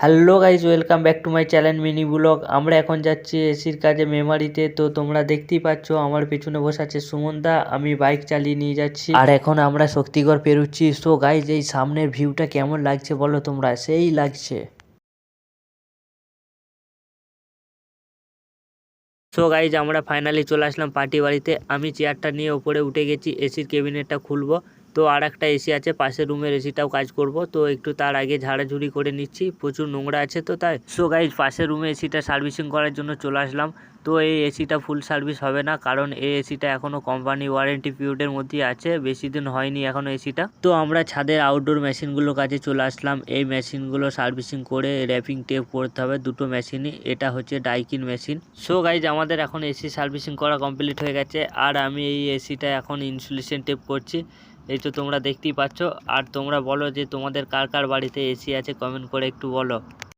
Hello guys, welcome back to my channel mini blog. আমরা এখন যাচ্ছি এসির কাজে মেমারিতে। তো তোমরা দেখতেই পাচ্ছ আমার পেছনে বসে আছে সুমনদা, আমি বাইক চালিয়ে নিয়ে যাচ্ছি। আর এখন আমরা শক্তিগড় পেরোচ্ছি। সো গাইজ, এই সামনের ভিউটা কেমন লাগছে বলো তোমরা? সেই লাগছে। সো গাইজ, আমরা ফাইনালি চলে আসলাম পার্টি বাড়িতে। আমি চেয়ারটা নিয়ে ওপরে উঠে গেছি, এসির কেবিনেটটা খুলবো। তো আর একটা এসি আছে পাশের রুমের, এসিটাও কাজ করব। তো একটু তার আগে ঝাড়াঝুড়ি করে নিচ্ছি, প্রচুর নোংরা আছে তো তাই। সো গাইজ, পাশের রুমে এসিটা সার্ভিসিং করার জন্য চলে আসলাম। তো এই এসিটা ফুল সার্ভিস হবে না, কারণ এই এসিটা এখনও কোম্পানি ওয়ারেন্টি পিরিয়ডের মধ্যেই আছে, বেশি দিন হয়নি এখনও এসিটা। তো আমরা ছাদের আউটডোর মেশিনগুলোর কাছে চলে আসলাম। এই মেশিনগুলো সার্ভিসিং করে র্যাপিং টেপ করতে হবে দুটো মেশিনই। এটা হচ্ছে ডাইকিন মেশিন। সো গাইজ, আমাদের এখন এসি সার্ভিসিং করা কমপ্লিট হয়ে গেছে। আর আমি এই এসিটা এখন ইনসুলেশন টেপ করছি, এই তো তোমরা দেখতেই পাচ্ছ। আর তোমরা বলো যে তোমাদের কার কার বাড়িতে এসি আছে, কমেন্ট করে একটু বলো।